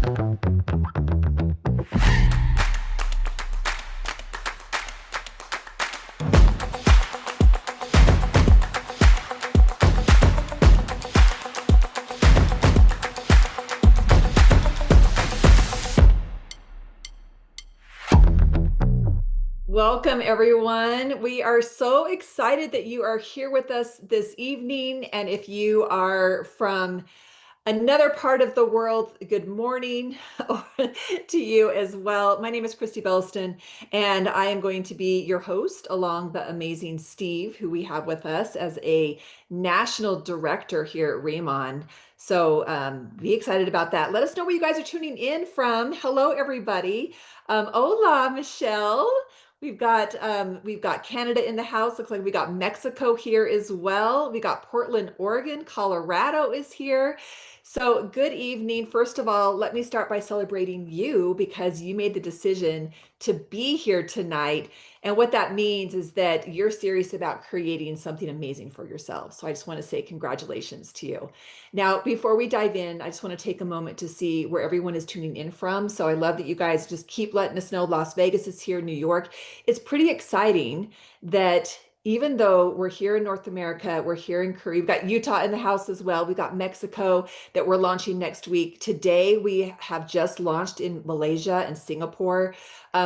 Welcome, everyone. We are so excited that you are here with us this evening. And if you are from another part of the world, good morning to you as well. My name is Christy Belston, and I am going to be your host along the amazing Steve, who we have with us as a national director here at Riman. So be excited about that. Let us know where you guys are tuning in from. Hello, everybody. Hola, Michelle. We've got Canada in the house. Looks like we got Mexico here as well. We got Portland, Oregon. Colorado is here. So, good evening. First of all, let me start by celebrating you because you made the decision to be here tonight. And what that means is that you're serious about creating something amazing for yourself. So, I just want to say congratulations to you. Now, before we dive in, I just want to take a moment to see where everyone is tuning in from. So, I love that you guys just keep letting us know. Las Vegas is here, New York. It's pretty exciting that even though we're here in North America, we're here in Korea, we've got Utah in the house as well. We've got Mexico that we're launching next week. Today, we have just launched in Malaysia and Singapore.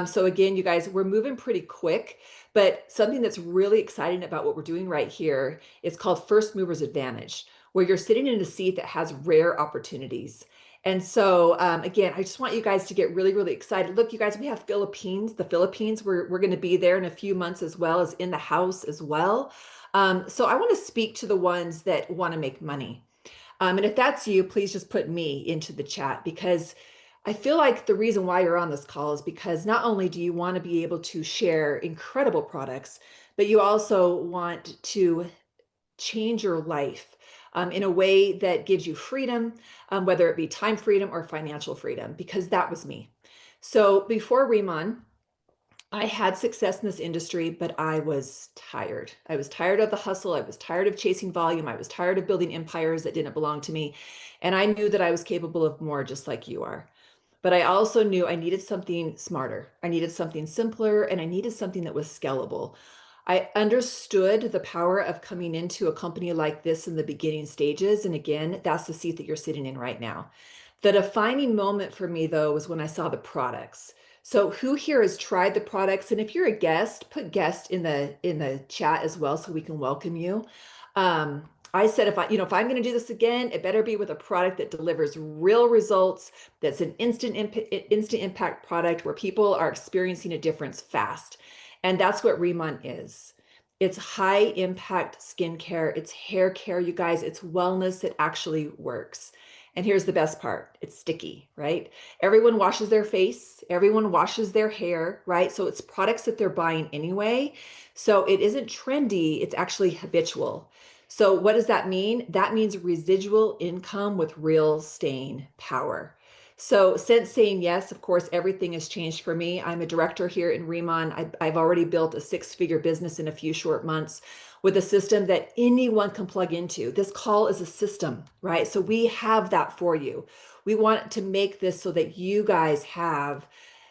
So again, you guys, we're moving pretty quick, but something that's really exciting about what we're doing right here is called First Movers Advantage, where you're sitting in a seat that has rare opportunities. And so, again, I just want you guys to get really, really excited. Look, you guys, we have Philippines. The Philippines, we're going to be there in a few months as well as in the house as well. So I want to speak to the ones that want to make money. And if that's you, please just put me into the chat because I feel like the reason why you're on this call is because not only do you want to be able to share incredible products, but you also want to change your life in a way that gives you freedom, whether it be time freedom or financial freedom, because that was me. So before Riman, I had success in this industry, but I was tired. I was tired of the hustle. I was tired of chasing volume. I was tired of building empires that didn't belong to me. And I knew that I was capable of more, just like you are. But I also knew I needed something smarter. I needed something simpler, and I needed something that was scalable. I understood the power of coming into a company like this in the beginning stages. And again, that's the seat that you're sitting in right now. The defining moment for me, though, was when I saw the products. So who here has tried the products? And if you're a guest, put guest in the chat as well so we can welcome you. I said if I'm going to do this again, it better be with a product that delivers real results, that's an instant impact product where people are experiencing a difference fast. And that's what Riman is. It's high impact skincare, it's hair care, you guys, it's wellness that actually works. And here's the best part, it's sticky, right? Everyone washes their face, everyone washes their hair, right? So it's products that they're buying anyway. So it isn't trendy, it's actually habitual. So what does that mean? That means residual income with real staying power. So since saying yes, of course, everything has changed for me. I'm a director here in Riman. I've already built a six-figure business in a few short months with a system that anyone can plug into. This call is a system, right? So we have that for you. We want to make this so that you guys have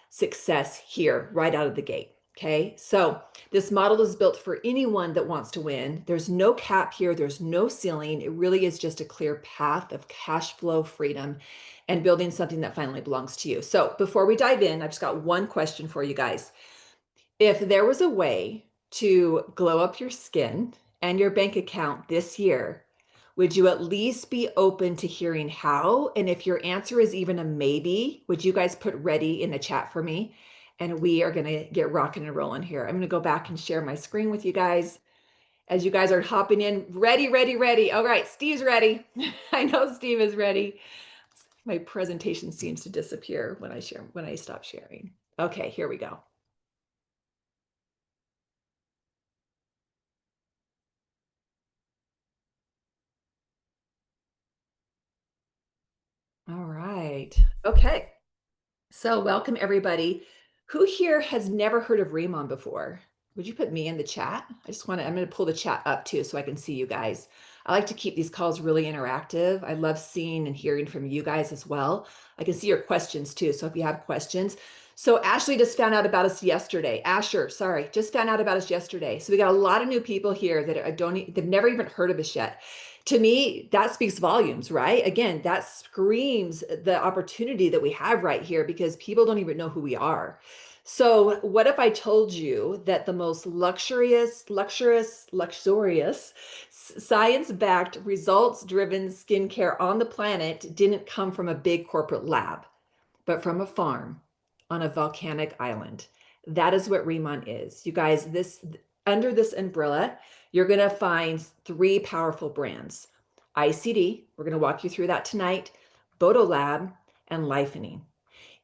success here right out of the gate. Okay, so this model is built for anyone that wants to win. There's no cap here, there's no ceiling. It really is just a clear path of cash flow freedom and building something that finally belongs to you. So before we dive in, I've just got one question for you guys. If there was a way to glow up your skin and your bank account this year, would you at least be open to hearing how? And if your answer is even a maybe, would you guys put ready in the chat for me? And we are going to get rocking and rolling here. I'm going to go back and share my screen with you guys as you guys are hopping in. Ready, ready, ready. All right, Steve's ready. I know Steve is ready. My presentation seems to disappear when I stop sharing. Okay, here we go. All right. Okay. So welcome everybody. Who here has never heard of Riman before? Would you put me in the chat? I'm going to pull the chat up too so I can see you guys. I like to keep these calls really interactive. I love seeing and hearing from you guys as well. I can see your questions too. So if you have questions. So Ashley just found out about us yesterday. Asher, sorry, just found out about us yesterday. So we got a lot of new people here that they've never even heard of us yet. To me, that speaks volumes, right? Again, that screams the opportunity that we have right here because people don't even know who we are. So, what if I told you that the most luxurious, science-backed, results-driven skincare on the planet didn't come from a big corporate lab, but from a farm on a volcanic island? That is what Riman is. You guys, this under this umbrella, you're going to find three powerful brands. ICD, we're going to walk you through that tonight, Lab, and Lifening,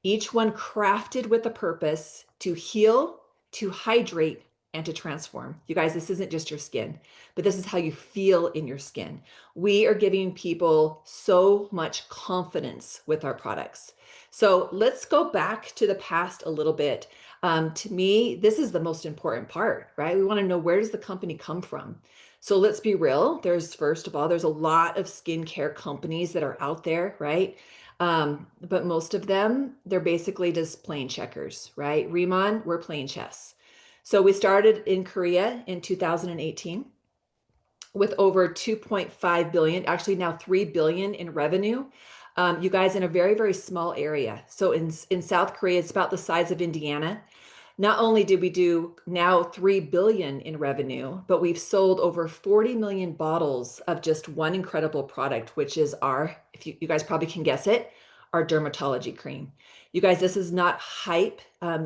each one crafted with a purpose to heal, to hydrate, and to transform. You guys, this isn't just your skin, but this is how you feel in your skin. We are giving people so much confidence with our products. So let's go back to the past a little bit. To me, this is the most important part, right? We want to know, where does the company come from? So let's be real. First of all, there's a lot of skincare companies that are out there, right? But most of them, they're basically just playing checkers, right? Riman, we're playing chess. So we started in Korea in 2018 with over 2.5 billion, actually now 3 billion in revenue. You guys, in a very, very small area. So in South Korea, it's about the size of Indiana. Not only did we do now 3 billion in revenue, but we've sold over 40 million bottles of just one incredible product, which is our, if you guys probably can guess it, our dermatology cream. You guys, this is not hype.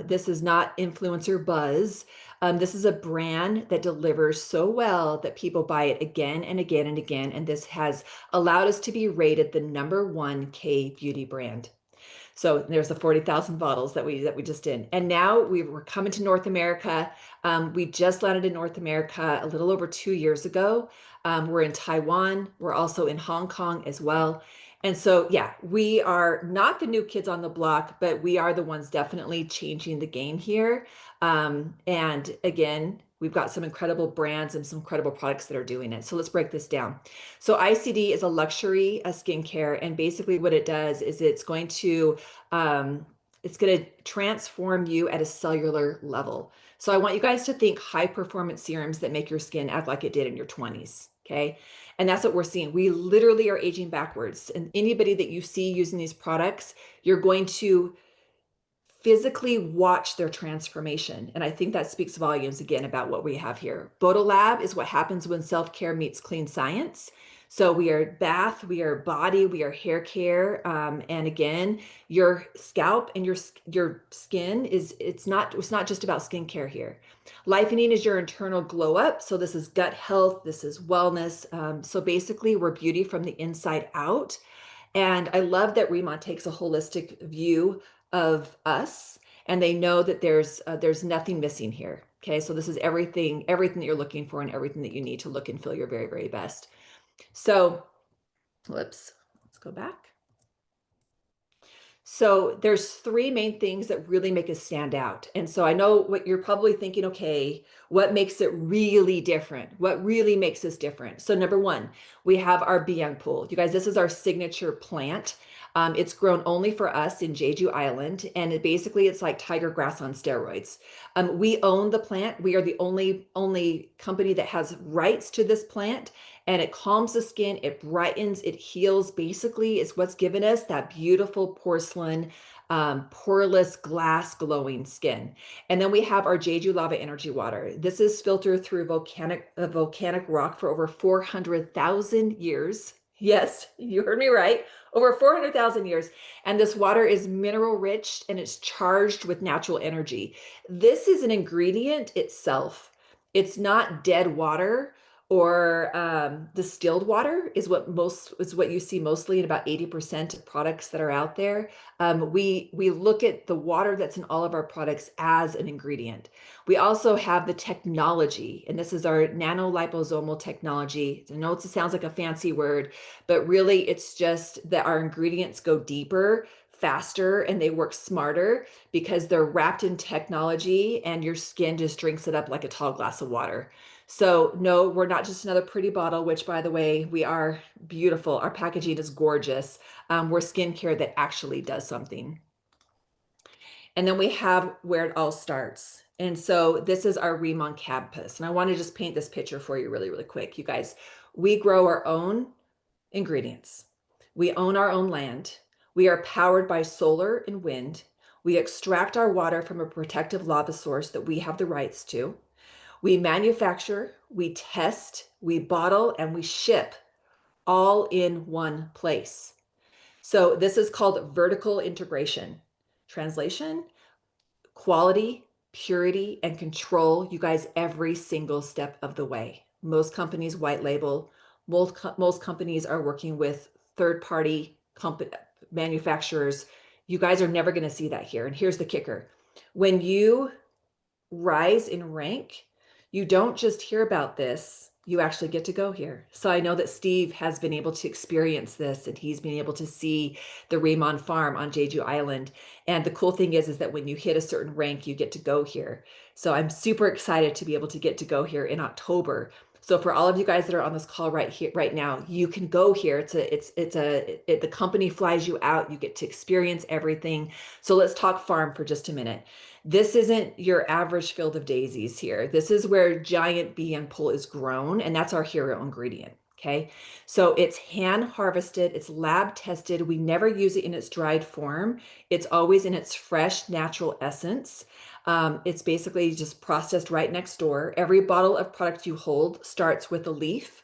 This is not influencer buzz. This is a brand that delivers so well that people buy it again and again and again. And this has allowed us to be rated the #1 K beauty brand. So there's the 40,000 bottles that we just did. And now we're coming to North America. We just landed in North America a little over 2 years ago. We're in Taiwan. We're also in Hong Kong as well. And so, yeah, we are not the new kids on the block, but we are the ones definitely changing the game here. And again, we've got some incredible brands and some incredible products that are doing it. So let's break this down. So ICD is a luxury skincare, and basically what it does is it's going to transform you at a cellular level. So I want you guys to think high performance serums that make your skin act like it did in your 20s. Okay. And that's what we're seeing. We literally are aging backwards. And anybody that you see using these products, you're going to physically watch their transformation. And I think that speaks volumes again about what we have here. Lab is what happens when self-care meets clean science. So we are bath, we are body, we are hair care. And again, your scalp and your skin it's not just about skincare here. Lifening is your internal glow up. So this is gut health, this is wellness. So basically we're beauty from the inside out. And I love that Riman takes a holistic view of us, and they know that there's nothing missing here. Okay, so this is everything that you're looking for and everything that you need to look and feel your very, very best. So, let's go back. So there's three main things that really make us stand out. And so I know what you're probably thinking, okay, what makes it really different? What really makes us different? So number one, we have our Biang pool. You guys, this is our signature plant. It's grown only for us in Jeju Island, and it's like tiger grass on steroids. We own the plant. We are the only company that has rights to this plant, and it calms the skin, it brightens, it heals. Basically, it's what's given us that beautiful porcelain, poreless glass glowing skin. And then we have our Jeju lava energy water. This is filtered through volcanic rock for over 400,000 years. Yes, you heard me right. Over 400,000 years. And this water is mineral rich and it's charged with natural energy. This is an ingredient itself. It's not dead water or distilled water is what you see mostly in about 80% of products that are out there. We look at the water that's in all of our products as an ingredient. We also have the technology, and this is our nanoliposomal technology. I know it sounds like a fancy word, but really it's just that our ingredients go deeper, faster, and they work smarter because they're wrapped in technology and your skin just drinks it up like a tall glass of water. So no, we're not just another pretty bottle, which by the way, we are beautiful. Our packaging is gorgeous. We're skincare that actually does something. And then we have where it all starts. And so this is our Riman campus. And I want to just paint this picture for you really, really quick. You guys, we grow our own ingredients. We own our own land. We are powered by solar and wind. We extract our water from a protective lava source that we have the rights to. We manufacture, we test, we bottle, and we ship all in one place. So this is called vertical integration. Translation: quality, purity, and control, you guys, every single step of the way. Most companies white label. Most companies are working with third-party manufacturers. You guys are never going to see that here. And here's the kicker. When you rise in rank, you don't just hear about this, you actually get to go here. So I know that Steve has been able to experience this, and he's been able to see the Riman farm on Jeju Island. And the cool thing is that when you hit a certain rank, you get to go here. So I'm super excited to be able to get to go here in October. So for all of you guys that are on this call right here, right now, you can go here. The company flies you out. You get to experience everything. So let's talk farm for just a minute. This isn't your average field of daisies here. This is where giant bee pull is grown, and that's our hero ingredient. Okay, so it's hand harvested, it's lab tested. We never use it in its dried form. It's always in its fresh, natural essence. It's basically just processed right next door. Every bottle of product you hold starts with a leaf.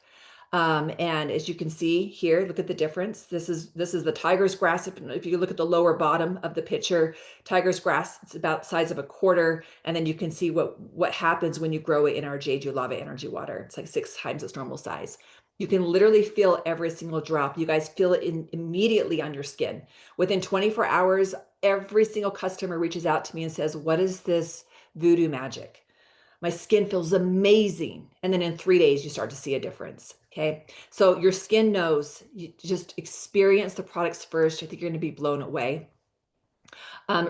And as you can see here, look at the difference. This is the tiger's grass. If you look at the lower bottom of the picture, tiger's grass, it's about the size of a quarter. And then you can see what happens when you grow it in our Jeju lava energy water. It's like 6 times its normal size. You can literally feel every single drop. You guys feel it immediately on your skin. Within 24 hours, every single customer reaches out to me and says, "What is this voodoo magic? My skin feels amazing." And then in 3 days, you start to see a difference. Okay. So your skin knows. You just experience the products first. I think you're going to be blown away.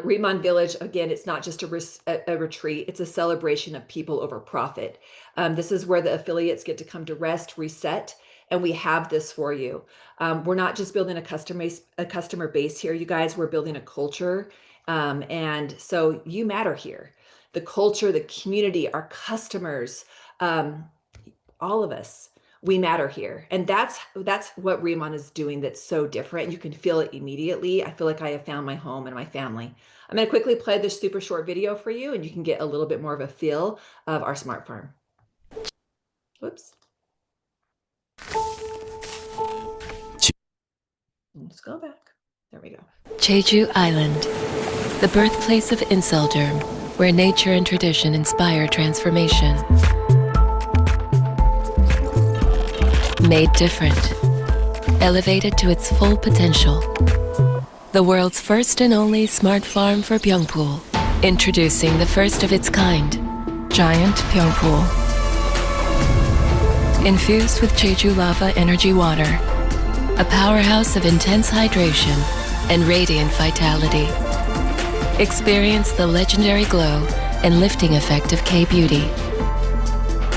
Riman Village, again, it's not just a retreat, it's a celebration of people over profit. This is where the affiliates get to come to rest, reset, and we have this for you. We're not just building a customer base here, you guys, we're building a culture. And so you matter here. The culture, the community, our customers, all of us, we matter here. And that's what Riman is doing that's so different. You can feel it immediately. I feel like I have found my home and my family. I'm going to quickly play this super short video for you, and you can get a little bit more of a feel of our smart farm. Whoops. Let's go back. There we go. Jeju Island, the birthplace of Inselderm, where nature and tradition inspire transformation. Made different, elevated to its full potential. The world's first and only smart farm for Pyeongpool. Introducing the first of its kind, Giant Pyeongpool. Infused with Jeju lava energy water, a powerhouse of intense hydration and radiant vitality. Experience the legendary glow and lifting effect of K-Beauty.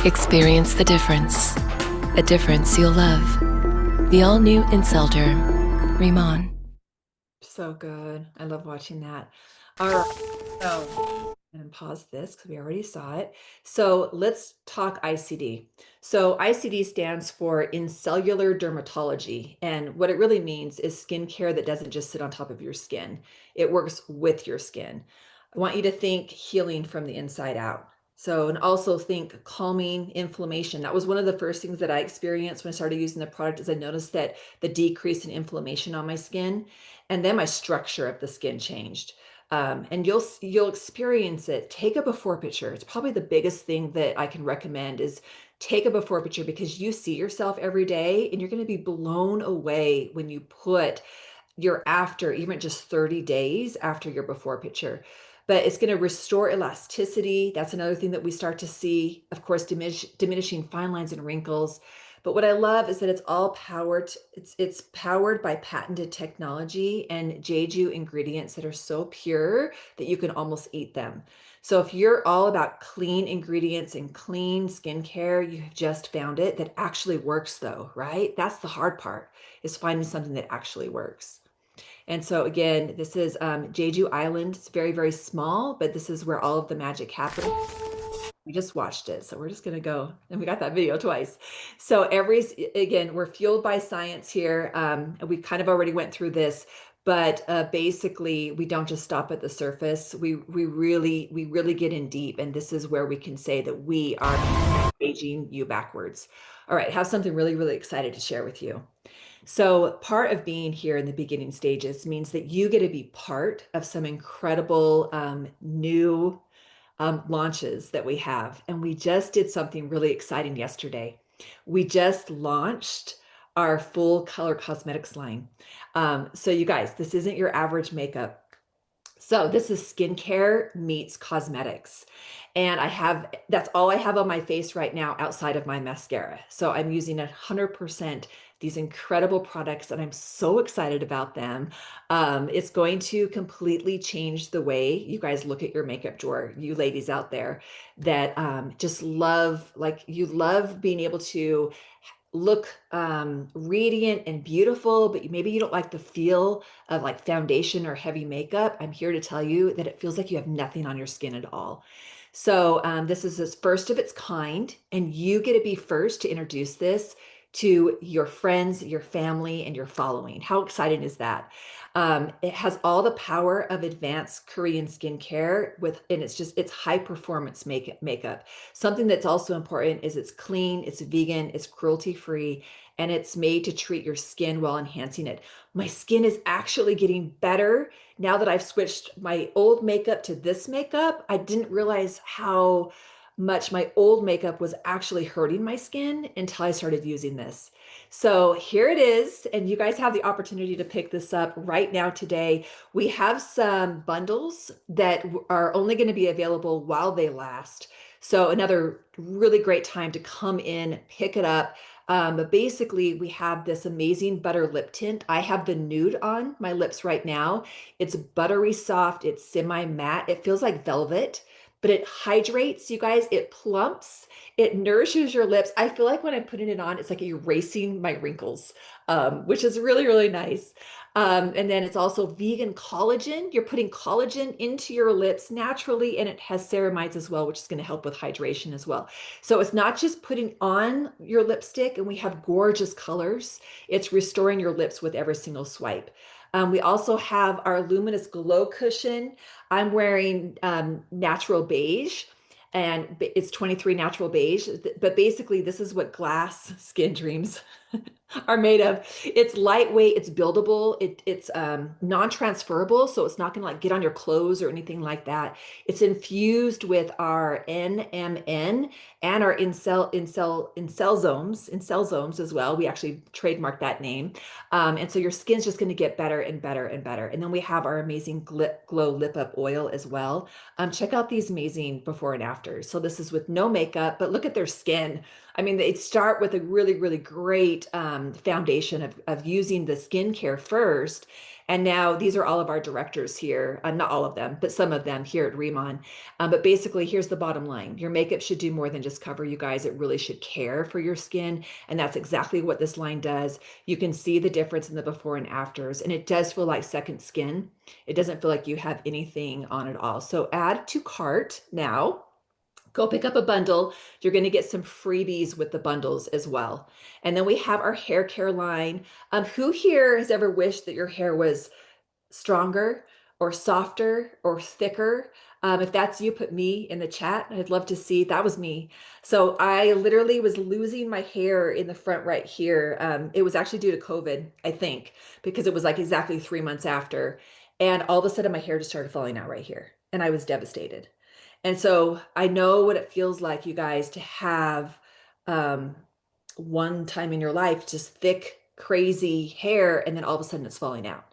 Experience the difference. A difference you'll love. The all-new Inselderm, Riman. So good. I love watching that. All right. So, and pause this because we already saw it. So let's talk ICD. So ICD stands for Incellular Dermatology. And what it really means is skincare that doesn't just sit on top of your skin. It works with your skin. I want you to think healing from the inside out. So, and also think calming inflammation. That was one of the first things that I experienced when I started using the product, is I noticed that the decrease in inflammation on my skin, and then my structure of the skin changed. And you'll experience it. Take a before picture. It's probably the biggest thing that I can recommend is take a before picture, because you see yourself every day and you're going to be blown away when you put your after, even just 30 days after your before picture. But it's going to restore elasticity. That's another thing that we start to see. Of course, diminishing fine lines and wrinkles. But what I love is that it's all powered, it's powered by patented technology and Jeju ingredients that are so pure that you can almost eat them. So if you're all about clean ingredients and clean skincare, you have just found it that actually works though, right? That's the hard part, is finding something that actually works. And so again, this is Jeju Island. It's very, very small, but this is where all of the magic happens. We just watched it, so we're just gonna go, and we got that video twice. So again, we're fueled by science here. We kind of already went through this, but basically, we don't just stop at the surface. We really get in deep, and this is where we can say that we are aging you backwards. All right, have something really, really excited to share with you. So part of being here in the beginning stages means that you get to be part of some incredible new launches that we have. And we just did something really exciting yesterday. We just launched our full color cosmetics line. So you guys, this isn't your average makeup. So this is skincare meets cosmetics. And that's all I have on my face right now outside of my mascara. So I'm using 100% these incredible products and I'm so excited about them. It's going to completely change the way you guys look at your makeup drawer, you ladies out there that just love, like you love being able to look radiant and beautiful, but maybe you don't like the feel of like foundation or heavy makeup. I'm here to tell you that it feels like you have nothing on your skin at all. So this is this first of its kind, and you get to be first to introduce this to your friends, your family, and your following. How exciting is that? It has all the power of advanced Korean skincare and it's high performance makeup. Something that's also important is it's clean, it's vegan, it's cruelty free, and it's made to treat your skin while enhancing it. My skin is actually getting better now that I've switched my old makeup to this makeup. I didn't realize how much my old makeup was actually hurting my skin until I started using this. So here it is, and you guys have the opportunity to pick this up right now today. We have some bundles that are only going to be available while they last. So another really great time to come in, pick it up. But basically, we have this amazing butter lip tint. I have the nude on my lips right now. It's buttery soft. It's semi-matte. It feels like velvet, but it hydrates, you guys. It plumps. It nourishes your lips. I feel like when I'm putting it on, it's like erasing my wrinkles, which is really, really nice. And then it's also vegan collagen. You're putting collagen into your lips naturally, and it has ceramides as well, which is going to help with hydration as well. So it's not just putting on your lipstick, and we have gorgeous colors. It's restoring your lips with every single swipe. We also have our luminous glow cushion. I'm wearing natural beige, and it's 23 natural beige, but basically this is what glass skin dreams are made of. It's lightweight, it's buildable, it's non-transferable, so it's not gonna like get on your clothes or anything like that. It's infused with our NMN and our in cell zones as well. We actually trademarked that name. And so your skin's just gonna get better and better and better. And then we have our amazing Glow Lip Up Oil as well. Check out these amazing before and afters. So this is with no makeup, but look at their skin. I mean, they start with a really, really great foundation of using the skincare first. And now these are all of our directors here, not all of them, but some of them here at Riman. But basically, here's the bottom line. Your makeup should do more than just cover you guys. It really should care for your skin. And that's exactly what this line does. You can see the difference in the before and afters. And it does feel like second skin. It doesn't feel like you have anything on at all. So add to cart now. Go pick up a bundle. You're going to get some freebies with the bundles as well. And then we have our hair care line. Who here has ever wished that your hair was stronger or softer or thicker? If that's you, put me in the chat. I'd love to see. That was me. So I literally was losing my hair in the front right here. It was actually due to COVID, I think, because it was like exactly 3 months after. And all of a sudden my hair just started falling out right here. And I was devastated. And so I know what it feels like, you guys, to have um, one time in your life just thick, crazy hair, and then all of a sudden it's falling out.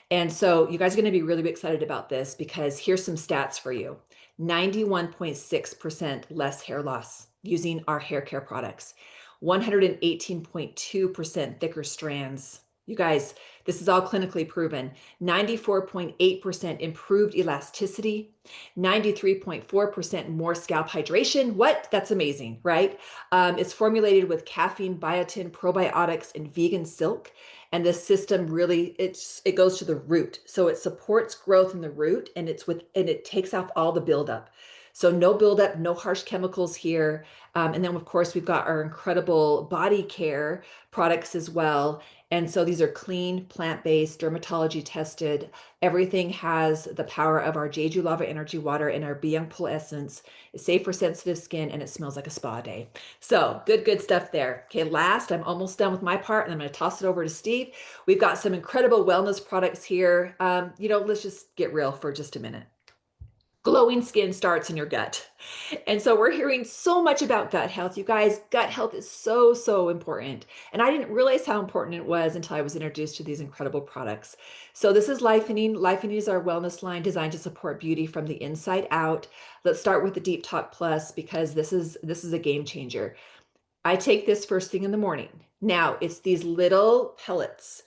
And so you guys are going to be really excited about this because here's some stats for you. 91.6% less hair loss using our hair care products. 118.2% thicker strands. You guys, this is all clinically proven. 94.8% improved elasticity, 93.4% more scalp hydration. What? That's amazing, right? It's formulated with caffeine, biotin, probiotics, and vegan silk. And this system really, it goes to the root. So it supports growth in the root, and it takes off all the buildup. So no buildup, no harsh chemicals here. And then of course we've got our incredible body care products as well. And so these are clean, plant-based, dermatology tested. Everything has the power of our Jeju Lava Energy Water and our Byung Pul Essence. It's safe for sensitive skin and it smells like a spa day. So good stuff there. Okay, last, I'm almost done with my part and I'm going to toss it over to Steve. We've got some incredible wellness products here. Let's just get real for just a minute. Glowing skin starts in your gut. And so we're hearing so much about gut health. You guys, gut health is so important. And I didn't realize how important it was until I was introduced to these incredible products. So this is Lifening. Lifening is our wellness line designed to support beauty from the inside out. Let's start with the Deep Talk Plus because this is a game changer. I take this first thing in the morning. Now, it's these little pellets.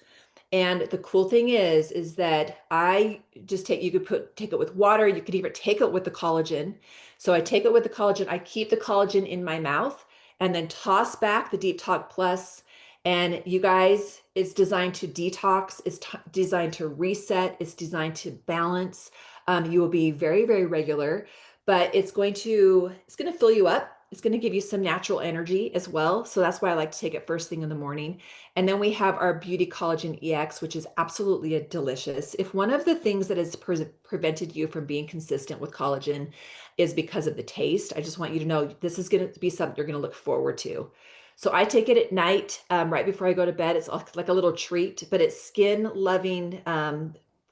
And the cool thing is that I just you could take it with water. You could even take it with the collagen. So I take it with the collagen. I keep the collagen in my mouth and then toss back the Deep Talk Plus. And you guys, it's designed to detox. It's designed to reset. It's designed to balance. You will be very regular, but it's going to fill you up. It's going to give you some natural energy as well. So that's why I like to take it first thing in the morning. And then we have our Beauty Collagen EX, which is absolutely delicious. If one of the things that has prevented you from being consistent with collagen is because of the taste, I just want you to know this is going to be something you're going to look forward to. So I take it at night, right before I go to bed. It's like a little treat, but it's skin loving.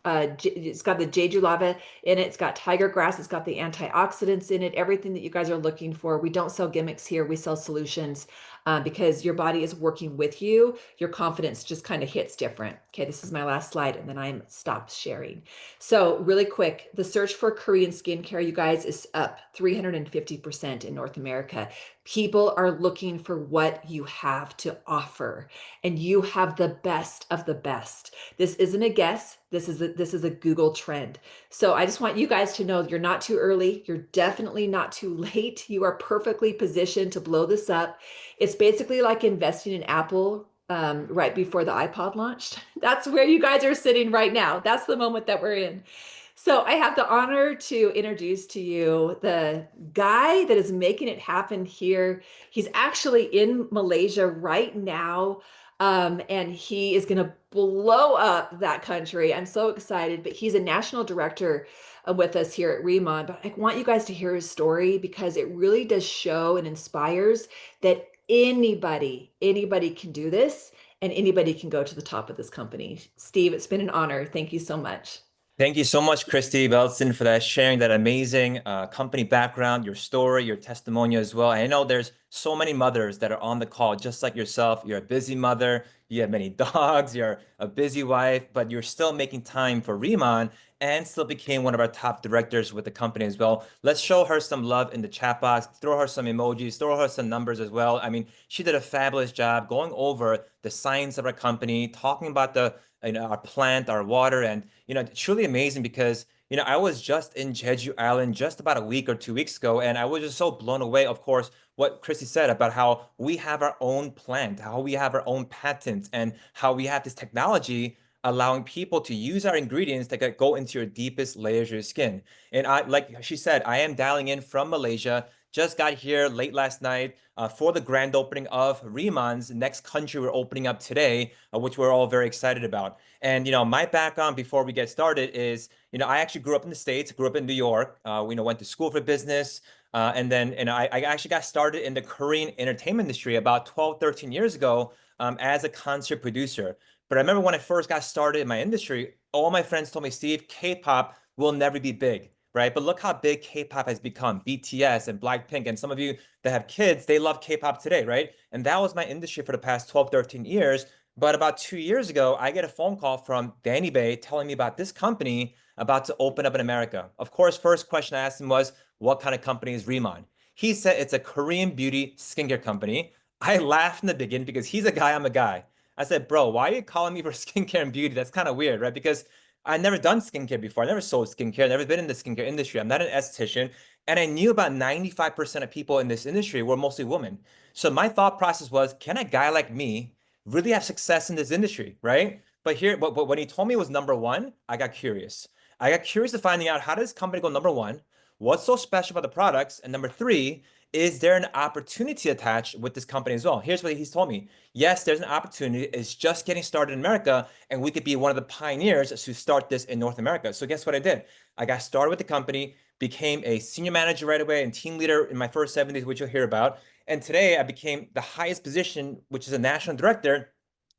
It's got the Jeju lava in it. It's got tiger grass. It's got the antioxidants in it. Everything that you guys are looking for. We don't sell gimmicks here. We sell solutions because your body is working with you. Your confidence just kind of hits different. Okay, this is my last slide, and then I'm stopped sharing. So really quick, the search for Korean skincare, you guys, is up 350% in North America. People are looking for what you have to offer, and you have the best of the best. This isn't a guess. This is a Google trend. So I just want you guys to know you're not too early. You're definitely not too late. You are perfectly positioned to blow this up. It's basically like investing in Apple right before the iPod launched. That's where you guys are sitting right now. That's the moment that we're in. So I have the honor to introduce to you the guy that is making it happen here. He's actually in Malaysia right now, and he is going to blow up that country. I'm so excited, but he's a national director with us here at Riman. But I want you guys to hear his story because it really does show and inspires that anybody can do this and anybody can go to the top of this company. Steve, it's been an honor. Thank you so much. Thank you so much, Christy Belson, for that sharing that amazing company background, your story, your testimonial as well. I know there's so many mothers that are on the call, just like yourself. You're a busy mother, you have many dogs, you're a busy wife, but you're still making time for Riman and still became one of our top directors with the company as well. Let's show her some love in the chat box, throw her some emojis, throw her some numbers as well. I mean, she did a fabulous job going over the science of our company, talking about our plant, our water, and truly amazing because I was just in Jeju Island just about a week or 2 weeks ago, and I was just so blown away, of course, what Chrissy said about how we have our own plant, how we have our own patents, and how we have this technology allowing people to use our ingredients that go into your deepest layers of your skin. And like she said, I am dialing in from Malaysia. Just got here late last night for the grand opening of Riman's next country we're opening up today, which we're all very excited about. And my background before we get started is, I actually grew up in the States, grew up in New York. Went to school for business. And then I actually got started in the Korean entertainment industry about 12, 13 years ago as a concert producer. But I remember when I first got started in my industry, all my friends told me, Steve, K-pop will never be big, right? But look how big K-pop has become, BTS and Blackpink. And some of you that have kids, they love K-pop today, right? And that was my industry for the past 12, 13 years. But about 2 years ago, I get a phone call from Danny Bay telling me about this company about to open up in America. Of course, first question I asked him was, what kind of company is Riman? He said it's a Korean beauty skincare company. I laughed in the beginning because he's a guy, I'm a guy. I said, bro, why are you calling me for skincare and beauty? That's kind of weird, right? Because I've never done skincare before. I never sold skincare, never been in the skincare industry. I'm not an esthetician. And I knew about 95% of people in this industry were mostly women. So my thought process was, can a guy like me really have success in this industry, right? But when he told me it was number one, I got curious. I got curious to finding out how does this company go number one? What's so special about the products? And number three, is there an opportunity attached with this company as well? Here's what he's told me. Yes, there's an opportunity. It's just getting started in America, and we could be one of the pioneers to start this in North America. So guess what I did? I got started with the company, became a senior manager right away and team leader in my first 7 days, which you'll hear about. And today I became the highest position, which is a national director,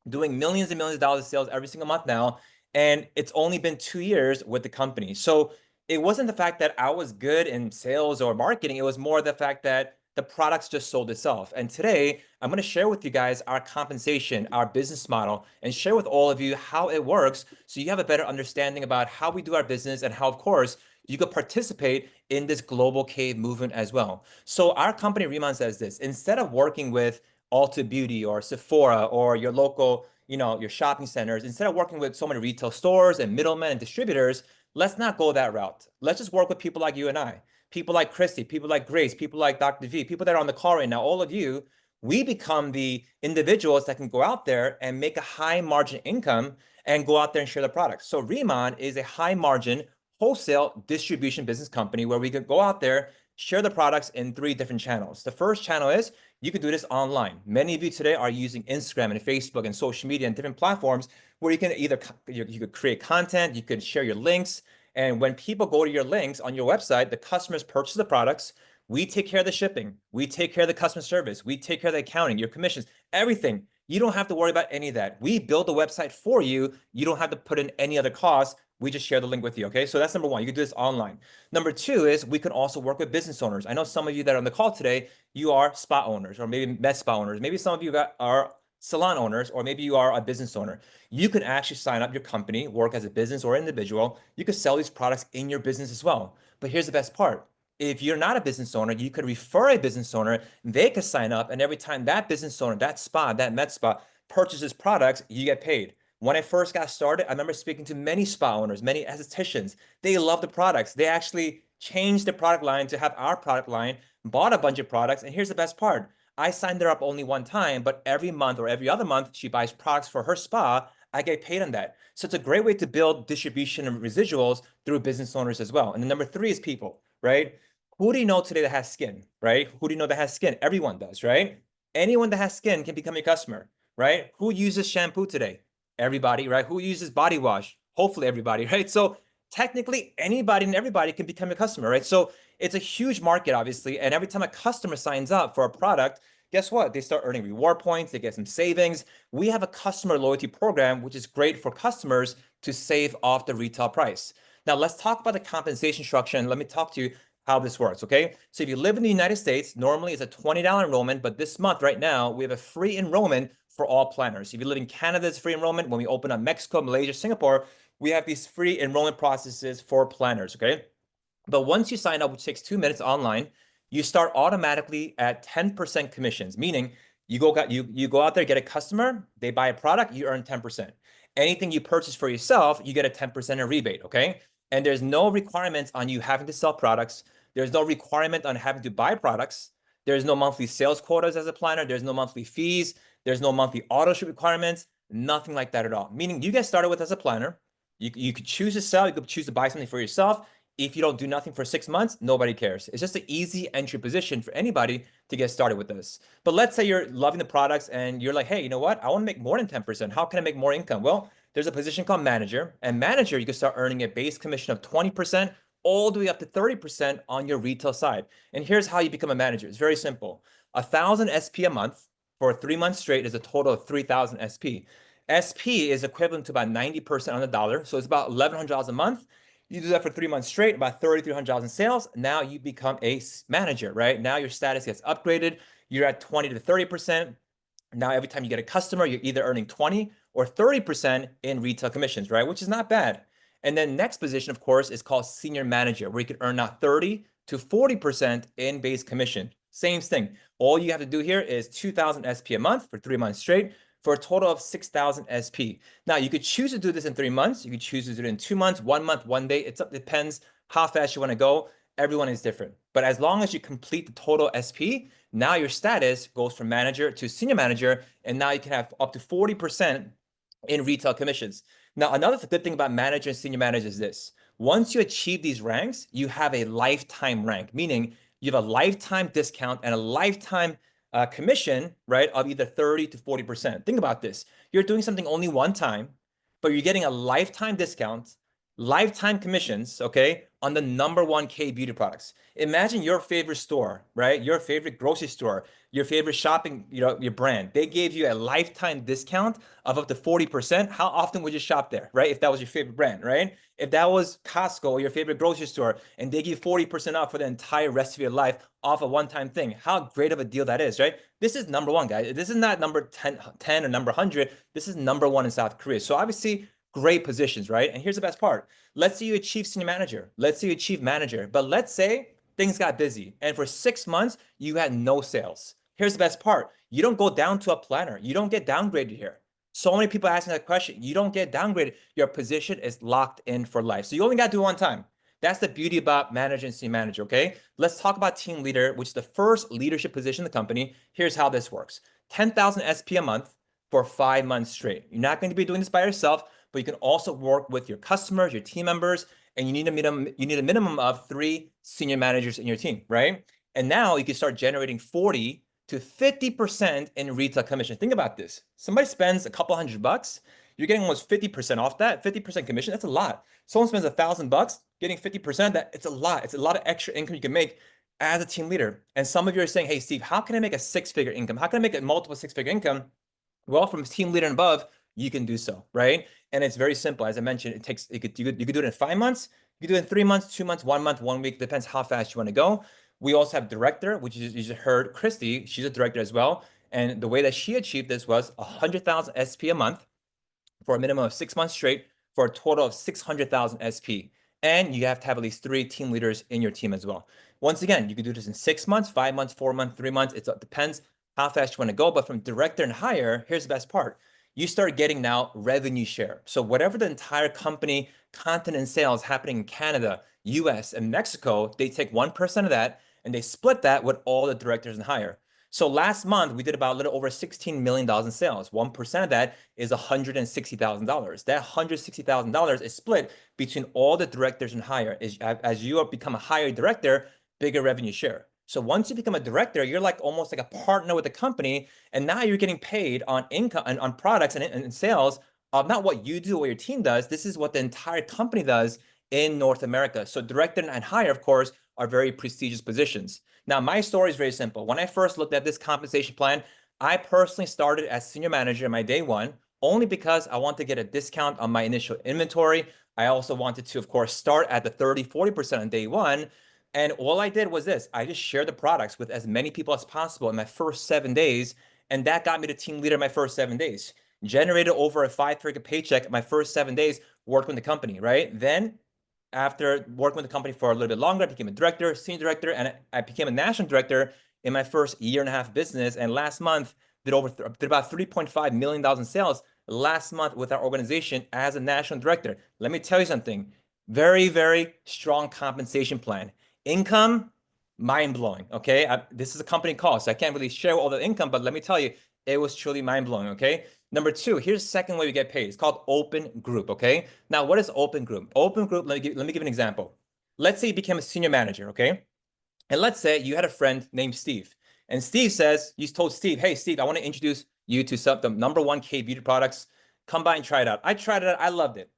doing millions and millions of dollars of sales every single month now. And it's only been 2 years with the company. So it wasn't the fact that I was good in sales or marketing. It was more the fact that the products just sold itself. And today, I'm going to share with you guys our compensation, our business model, and share with all of you how it works so you have a better understanding about how we do our business and how, of course, you could participate in this global cave movement as well. So our company, Riman, says this: instead of working with Ulta Beauty or Sephora or your local, your shopping centers, instead of working with so many retail stores and middlemen and distributors, let's not go that route. Let's just work with people like you and I, people like Christy, people like Grace, people like Dr. V, people that are on the call right now, all of you. We become the individuals that can go out there and make a high margin income and go out there and share the products. So Riman is a high margin wholesale distribution business company where we can go out there, share the products in three different channels. The first channel is you can do this online. Many of you today are using Instagram and Facebook and social media and different platforms where you can either you could create content, you could share your links, and when people go to your links on your website, the customers purchase the products. We take care of the shipping, we take care of the customer service, we take care of the accounting, your commissions, everything. You don't have to worry about any of that. We build the website for you. You don't have to put in any other costs. We just share the link with you. Okay, so that's number one. You can do this online. Number two is we can also work with business owners. I know some of you that are on the call today, you are spa owners or maybe med spa owners. Maybe some of you are salon owners, or maybe you are a business owner. You can actually sign up your company, work as a business or individual. You could sell these products in your business as well. But here's the best part. If you're not a business owner, you could refer a business owner. They could sign up, and every time that business owner, that spa, that med spa purchases products, you get paid. When I first got started, I remember speaking to many spa owners, many estheticians. They love the products. They actually changed the product line to have our product line, bought a bunch of products. And here's the best part. I signed her up only one time, but every month or every other month, she buys products for her spa. I get paid on that. So it's a great way to build distribution and residuals through business owners as well. And then number three is people, right? Who do you know today that has skin, right? Who do you know that has skin? Everyone does, right? Anyone that has skin can become your customer, right? Who uses shampoo today? Everybody, right? Who uses body wash? Hopefully everybody, right? So technically anybody and everybody can become a customer, right? So it's a huge market, obviously. And every time a customer signs up for a product, guess what? They start earning reward points, they get some savings. We have a customer loyalty program, which is great for customers to save off the retail price. Now, let's talk about the compensation structure and let me talk to you how this works, okay? So if you live in the United States, normally it's a $20 enrollment, but this month right now, we have a free enrollment for all planners. If you live in Canada, it's free enrollment. When we open up Mexico, Malaysia, Singapore, we have these free enrollment processes for planners, okay? But once you sign up, which takes 2 minutes online, you start automatically at 10% commissions, meaning you go out there, get a customer, they buy a product, you earn 10%. Anything you purchase for yourself, you get a 10% rebate, okay? And there's no requirements on you having to sell products. There's no requirement on having to buy products. There's no monthly sales quotas as a planner. There's no monthly fees. There's no monthly auto ship requirements. Nothing like that at all. Meaning you get started with as a planner. You could choose to sell. You could choose to buy something for yourself. If you don't do nothing for 6 months, nobody cares. It's just an easy entry position for anybody to get started with this. But let's say you're loving the products and you're like, hey, you know what? I want to make more than 10%. How can I make more income? Well, there's a position called manager. And manager, you can start earning a base commission of 20% all the way up to 30% on your retail side. And here's how you become a manager. It's very simple. 1,000 SP a month for 3 months straight is a total of 3,000 SP. SP is equivalent to about 90% on the dollar. So it's about $1,100 a month. You do that for 3 months straight, about $3,300 in sales. Now you become a manager, right? Now your status gets upgraded. You're at 20 to 30%. Now every time you get a customer, you're either earning 20 or 30% in retail commissions, right? Which is not bad. And then next position, of course, is called senior manager, where you can earn now 30 to 40% in base commission. Same thing. All you have to do here is 2,000 SP a month for 3 months straight for a total of 6,000 SP. Now, you could choose to do this in 3 months. You could choose to do it in 2 months, 1 month, 1 day. It depends how fast you want to go. Everyone is different. But as long as you complete the total SP, now your status goes from manager to senior manager, and now you can have up to 40% in retail commissions. Now, another good thing about manager and senior manager is this. Once you achieve these ranks, you have a lifetime rank, meaning you have a lifetime discount and a lifetime commission, right, of either 30 to 40%. Think about this. You're doing something only one time, but you're getting a lifetime discount, lifetime commissions, okay, on the number one K beauty products. Imagine your favorite store, right? Your favorite grocery store, your favorite shopping, your brand. They gave you a lifetime discount of up to 40%. How often would you shop there, right? If that was your favorite brand, right? If that was Costco or your favorite grocery store and they give you 40% off for the entire rest of your life off a one-time thing, how great of a deal that is, right? This is number one, guys. This is not number 10 or number 100. This is number one in South Korea. So obviously, great positions, right? And here's the best part. Let's say you achieve senior manager. Let's say you achieve manager. But let's say things got busy and for 6 months, you had no sales. Here's the best part. You don't go down to a planner. You don't get downgraded here. So many people asking that question. You don't get downgraded. Your position is locked in for life. So you only got to do it one time. That's the beauty about manager and senior manager, okay? Let's talk about team leader, which is the first leadership position in the company. Here's how this works. 10,000 SP a month for 5 months straight. You're not going to be doing this by yourself, but you can also work with your customers, your team members, and you need a minimum of 3 senior managers in your team, right? And now you can start generating 40 to 50% in retail commission. Think about this. Somebody spends a couple $100, you're getting almost 50% off that. 50% commission, that's a lot. Someone spends $1,000, getting 50%, it's a lot. It's a lot of extra income you can make as a team leader. And some of you are saying, hey, Steve, how can I make a 6-figure income? How can I make a multiple 6-figure income? Well, from team leader and above, you can do so, right? And it's very simple. As I mentioned, you could do it in 5 months, you could do it in 3 months, 2 months, 1 month, 1 week, depends how fast you want to go. We also have director, which you just heard Christy, she's a director as well. And the way that she achieved this was 100,000 SP a month for a minimum of 6 months straight for a total of 600,000 SP. And you have to have at least 3 team leaders in your team as well. Once again, you can do this in 6 months, 5 months, 4 months, 3 months. It depends how fast you want to go. But from director and higher, here's the best part. You start getting now revenue share. So whatever the entire company content and sales happening in Canada, US, and Mexico, they take 1% of that and they split that with all the directors and higher. So last month, we did about a little over $16 million in sales. 1% of that is $160,000. That $160,000 is split between all the directors and higher. As you become a higher director, bigger revenue share. So once you become a director, you're like almost like a partner with the company. And now you're getting paid on income and on products and sales of not what you do or what your team does. This is what the entire company does in North America. So director and higher, of course, are very prestigious positions. Now, my story is very simple. When I first looked at this compensation plan, I personally started as senior manager in my day one, only because I want to get a discount on my initial inventory. I also wanted to, of course, start at the 30, 40% on day one. And all I did was this. I just shared the products with as many people as possible in my first 7 days. And that got me to team leader in my first 7 days. Generated over a 5-figure paycheck in my first 7 days working with the company, right? Then after working with the company for a little bit longer, I became a director, senior director, and I became a national director in my first year and a half business. And last month, did about $3.5 million in sales last month with our organization as a national director. Let me tell you something. Very, very strong compensation plan. Income, mind-blowing, okay? This is a company call, so I can't really share all the income, but let me tell you, it was truly mind-blowing, okay? Number 2, here's the second way we get paid. It's called open group, okay? Now, what is open group? Open group, let me give an example. Let's say you became a senior manager, okay? And let's say you had a friend named Steve. And Steve says, you told Steve, hey, Steve, I want to introduce you to the number 1 K beauty products. Come by and try it out. I tried it out. I loved it.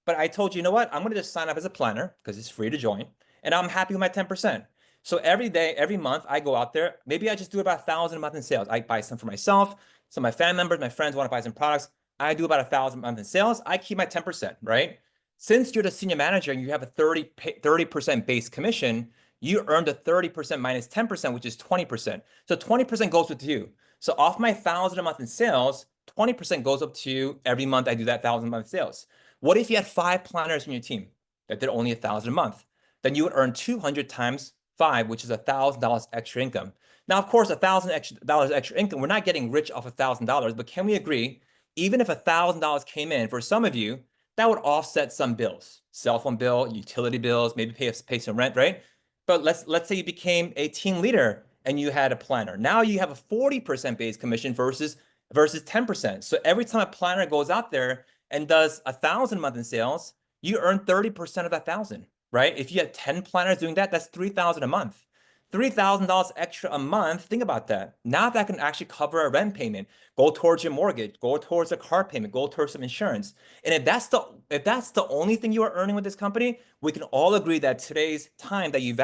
But I told you, you know what? I'm going to just sign up as a planner because it's free to join. And I'm happy with my 10%. So every day, every month, I go out there. Maybe I just do about 1,000 a month in sales. I buy some for myself. Some of my family members, my friends want to buy some products. I do about 1,000 a month in sales. I keep my 10%, right? Since you're the senior manager and you have a 30% base commission, you earn the 30% minus 10%, which is 20%. So 20% goes with you. So off my 1,000 a month in sales, 20% goes up to you every month. I do that 1,000 a month sales. What if you had 5 planners in your team that did only 1,000 a month? Then you would earn 200 times 5, which is $1,000 extra income. Now, of course, $1,000 extra income, we're not getting rich off $1,000, but can we agree, even if $1,000 came in, for some of you, that would offset some bills, cell phone bill, utility bills, maybe pay some rent, right? But let's say you became a team leader and you had a planner. Now you have a 40% base commission versus 10%. So every time a planner goes out there and does 1,000 a month in sales, you earn 30% of that thousand, right? If you had 10 planners doing that, that's 3,000 a month. $3,000 extra a month. Think about that. Now that can actually cover a rent payment, go towards your mortgage, go towards a car payment, go towards some insurance. And if that's the only thing you are earning with this company, we can all agree that today's time that you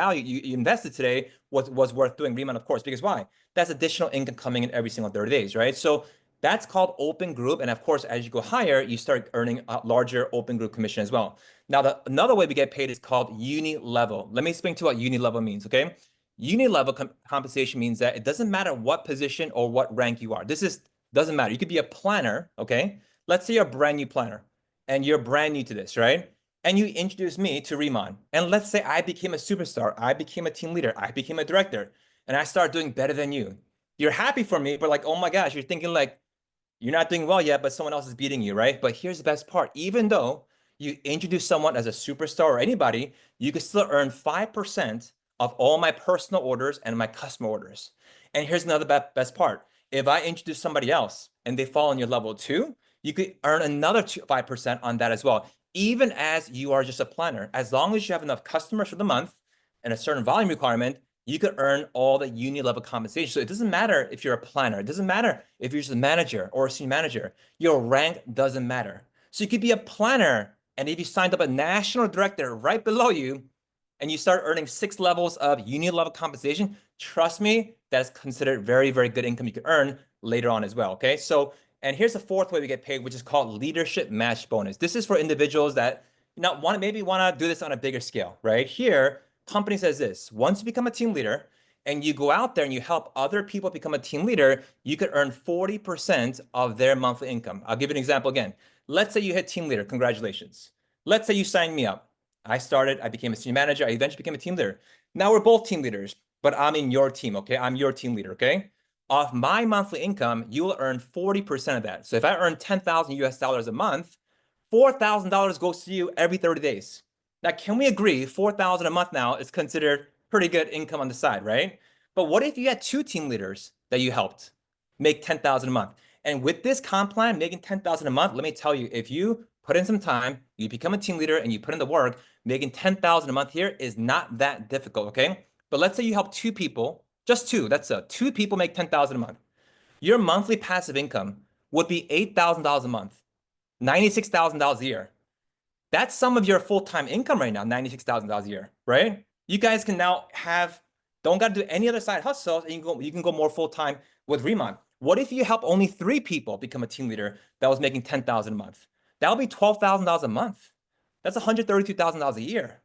invested today was worth doing. Riman, of course, because why? That's additional income coming in every single 30 days, right? So that's called open group. And of course, as you go higher, you start earning a larger open group commission as well. Now, another way we get paid is called uni level. Let me explain to you what uni level means, okay? Uni level compensation means that it doesn't matter what position or what rank you are. Doesn't matter. You could be a planner, okay? Let's say you're a brand new planner and you're brand new to this, right? And you introduce me to Riman. And let's say I became a superstar. I became a team leader. I became a director. And I start doing better than you. You're happy for me, but like, oh my gosh, you're thinking like, you're not doing well yet, but someone else is beating you, right? But here's the best part. Even though you introduce someone as a superstar or anybody, you can still earn 5% of all my personal orders and my customer orders. And here's another best part. If I introduce somebody else and they fall on your level too, you could earn another 5% on that as well, even as you are just a planner. As long as you have enough customers for the month and a certain volume requirement, you could earn all the uni level compensation. So it doesn't matter if you're a planner. It doesn't matter if you're just a manager or a senior manager. Your rank doesn't matter. So you could be a planner, and if you signed up a national director right below you, and you start earning 6 levels of uni level compensation, trust me, that's considered very, very good income you can earn later on as well. Okay. So, and here's the fourth way we get paid, which is called leadership match bonus. This is for individuals that maybe want to do this on a bigger scale, right? Here, company says this: once you become a team leader and you go out there and you help other people become a team leader, you could earn 40% of their monthly income. I'll give you an example again. Let's say you hit team leader. Congratulations. Let's say you signed me up. I became a senior manager. I eventually became a team leader. Now we're both team leaders, but I'm in your team, okay? I'm your team leader, okay? Off my monthly income, you will earn 40% of that. So if I earn 10,000 US dollars a month, $4,000 goes to you every 30 days. Now, can we agree 4,000 a month now is considered pretty good income on the side, right? But what if you had two team leaders that you helped make 10,000 a month? And with this comp plan, making 10,000 a month, let me tell you, if you put in some time, you become a team leader and you put in the work, making 10,000 a month here is not that difficult, okay? But let's say you help two people, just two, two people make 10,000 a month. Your monthly passive income would be $8,000 a month, $96,000 a year. That's some of your full-time income right now, $96,000 a year, right? You guys can now don't got to do any other side hustles, and you can go more full-time with Riman. What if you help only 3 people become a team leader that was making 10,000 a month? That'll be $12,000 a month. That's $132,000 a year.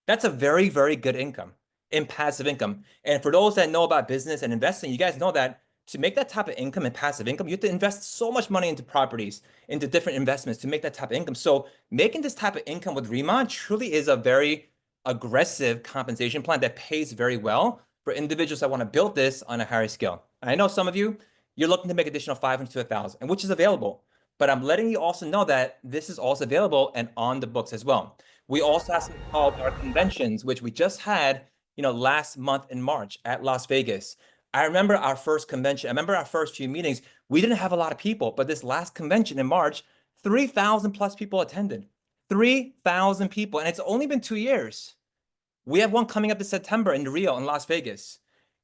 That's a very, very good income in passive income. And for those that know about business and investing, you guys know that to make that type of income in passive income, you have to invest so much money into properties, into different investments to make that type of income. So making this type of income with Riman truly is a very aggressive compensation plan that pays very well for individuals that want to build this on a higher scale. I know some of you, you're looking to make additional 500 to 1,000, and which is available. But I'm letting you also know that this is also available and on the books as well. We also have something called our conventions, which we just had, last month in March at Las Vegas. I remember our first convention. I remember our first few meetings. We didn't have a lot of people, but this last convention in March, 3,000 plus people attended. 3,000 people, and it's only been 2 years. We have one coming up in September in Rio in Las Vegas.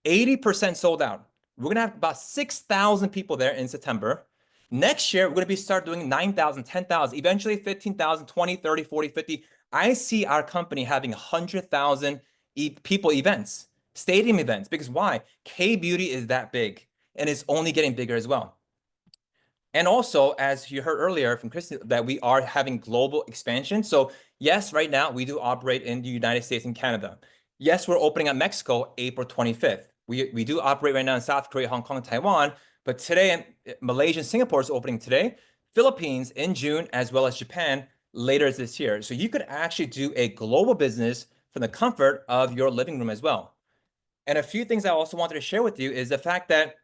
80% sold out. We're gonna have about 6,000 people there in September. Next year, we're going to start doing 9,000, 10,000, eventually 15,000, 20, 30, 40, 50. I see our company having 100,000 people events, stadium events, because why? K-Beauty is that big and it's only getting bigger as well. And also, as you heard earlier from Christy, that we are having global expansion. So yes, right now we do operate in the United States and Canada. Yes, we're opening up Mexico April 25th. We do operate right now in South Korea, Hong Kong, and Taiwan. But today, Malaysia and Singapore is opening today. Philippines in June, as well as Japan later this year. So you could actually do a global business from the comfort of your living room as well. And a few things I also wanted to share with you is the fact that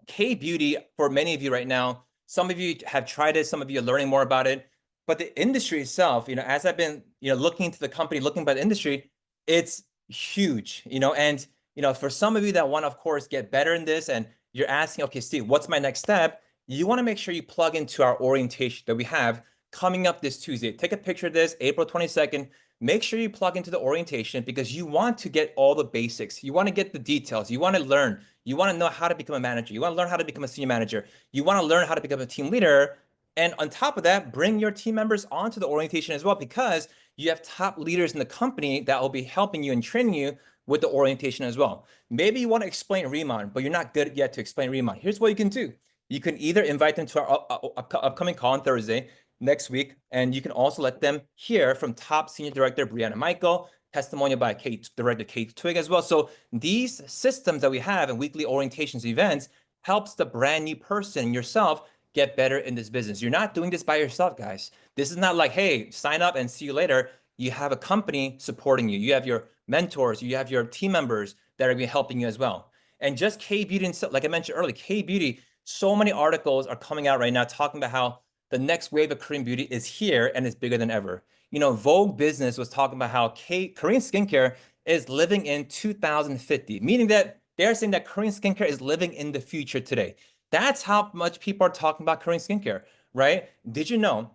K beauty, for many of you right now, some of you have tried it, some of you are learning more about it. But the industry itself, as I've been, looking into the company, looking by the industry, it's huge, and for some of you that want to, of course, get better in this, and you're asking, okay, Steve, what's my next step? You want to make sure you plug into our orientation that we have coming up this Tuesday. Take a picture of this, April 22nd. Make sure you plug into the orientation because you want to get all the basics. You want to get the details. You want to learn. You want to know how to become a manager. You want to learn how to become a senior manager. You want to learn how to become a team leader. And on top of that, bring your team members onto the orientation as well, because you have top leaders in the company that will be helping you and training you with the orientation as well. Maybe you want to explain Riman, but you're not good yet to explain Riman. Here's what you can do. You can either invite them to our upcoming call on Thursday next week, and you can also let them hear from top senior director Brianna Michael, testimonial by Director Kate Twig as well. So these systems that we have in weekly orientations events helps the brand new person, yourself, get better in this business. You're not doing this by yourself, guys. This is not like, hey, sign up and see you later. You have a company supporting you. You have your mentors. You have your team members that are going to be helping you as well. And just K Beauty, like I mentioned earlier, K Beauty, so many articles are coming out right now talking about how the next wave of Korean beauty is here and is bigger than ever. Vogue Business was talking about how Korean skincare is living in 2050, meaning that they're saying that Korean skincare is living in the future today. That's how much people are talking about Korean skincare, right? Did you know,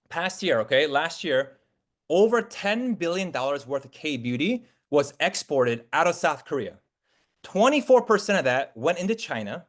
past year, okay, last year, over $10 billion worth of K-beauty was exported out of South Korea. 24% of that went into China.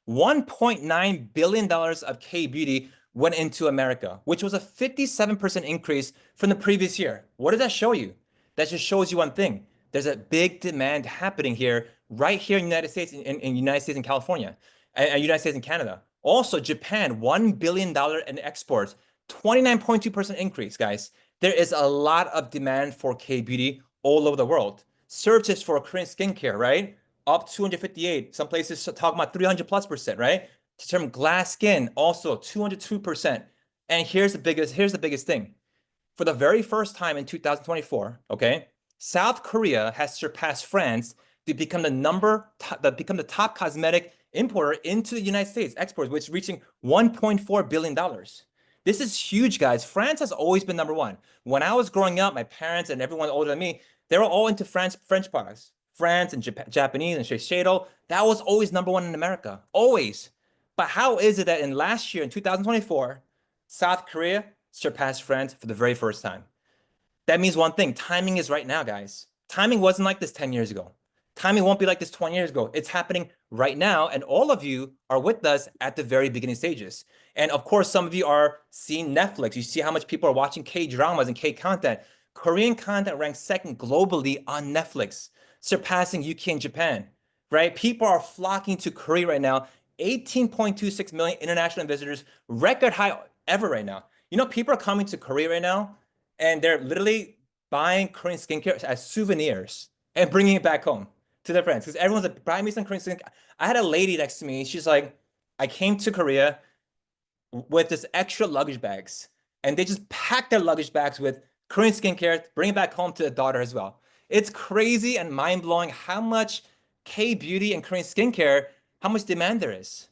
$1.9 billion of K-beauty went into America, which was a 57% increase from the previous year. What does that show you? That just shows you one thing. There's a big demand happening here, right here in the United States, in United States and California, and United States and Canada. Also, Japan, $1 billion in exports, 29.2% increase, guys. There is a lot of demand for K-beauty all over the world. Searches for Korean skincare, right? Up 258. Some places talk about 300+%, right? The term glass skin, also 202%. And here's the biggest thing. For the very first time in 2024, okay, South Korea has surpassed France to become the top cosmetic importer into the United States, exports, which is reaching $1.4 billion. This is huge, guys. France has always been number one. When I was growing up, my parents and everyone older than me, they were all into French products. France and Japanese and Shiseido, that was always number one in America, always. But how is it that in last year, in 2024, South Korea surpassed France for the very first time? That means one thing. Timing is right now, guys. Timing wasn't like this 10 years ago. Timing won't be like this 20 years ago. It's happening right now. And all of you are with us at the very beginning stages. And of course, some of you are seeing Netflix. You see how much people are watching K-dramas and K-content. Korean content ranks second globally on Netflix, surpassing UK and Japan, right? People are flocking to Korea right now. 18.26 million international visitors, record high ever right now. People are coming to Korea right now, and they're literally buying Korean skincare as souvenirs and bringing it back home to their friends. Because everyone's like, buy me some Korean skincare. I had a lady next to me. She's like, I came to Korea with this extra luggage bags, and they just pack their luggage bags with Korean skincare, bring it back home to the daughter as well. It's crazy and mind-blowing how much K-beauty and Korean skincare, how much demand there is.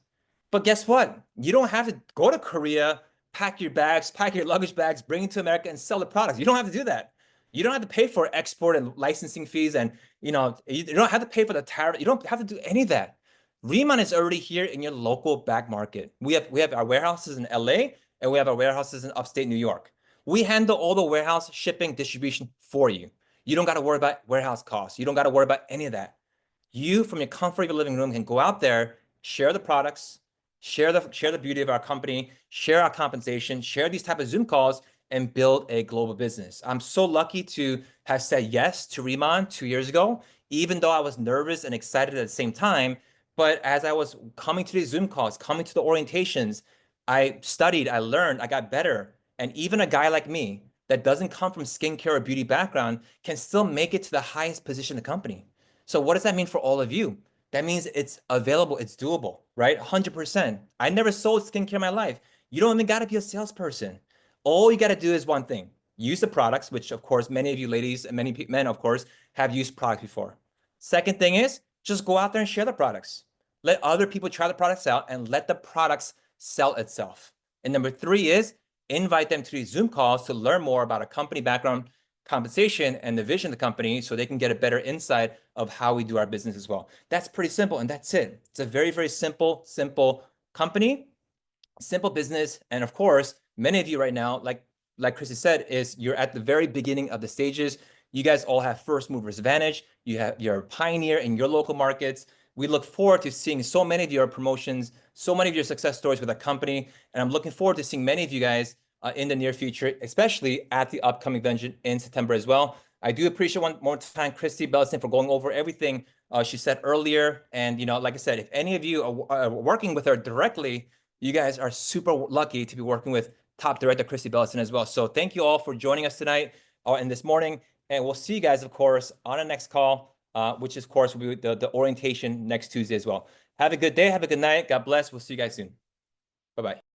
But guess what? You don't have to go to Korea, pack your bags, pack your luggage bags, bring it to America and sell the products. You don't have to do that. You don't have to pay for export and licensing fees, and you don't have to pay for the tariff. You don't have to do any of that. Reman is already here in your local back market. We have our warehouses in LA, and we have our warehouses in upstate New York. We handle all the warehouse shipping distribution for you. You don't got to worry about warehouse costs. You don't got to worry about any of that. You, from your comfort of your living room, can go out there, share the products, share the beauty of our company, share our compensation, share these type of Zoom calls, and build a global business. I'm so lucky to have said yes to Riman 2 years ago, even though I was nervous and excited at the same time. But as I was coming to these Zoom calls, coming to the orientations, I studied, I learned, I got better. And even a guy like me that doesn't come from skincare or beauty background can still make it to the highest position in the company. So what does that mean for all of you? That means it's available, it's doable, right? 100%. I never sold skincare in my life. You don't even got to be a salesperson. All you got to do is one thing: use the products, which of course many of you ladies and many men, of course, have used products before. Second thing is just go out there and share the products. Let other people try the products out and let the products sell itself. And number three is invite them to these Zoom calls to learn more about a company background, compensation, and the vision of the company so they can get a better insight of how we do our business as well. That's pretty simple, and that's it. It's a very, very simple company, simple business. And of course, many of you right now, like Chrissy said, is you're at the very beginning of the stages. You guys all have first movers advantage. You're a pioneer in your local markets. We look forward to seeing so many of your promotions, so many of your success stories with the company. And I'm looking forward to seeing many of you guys in the near future, especially at the upcoming convention in September as well. I do appreciate one more time, Christy Belson, for going over everything she said earlier. And, like I said, if any of you are working with her directly, you guys are super lucky to be working with top director Christy Bellison as well. So thank you all for joining us tonight and this morning. And we'll see you guys, of course, on the next call, which, of course, will be the orientation next Tuesday as well. Have a good day. Have a good night. God bless. We'll see you guys soon. Bye-bye.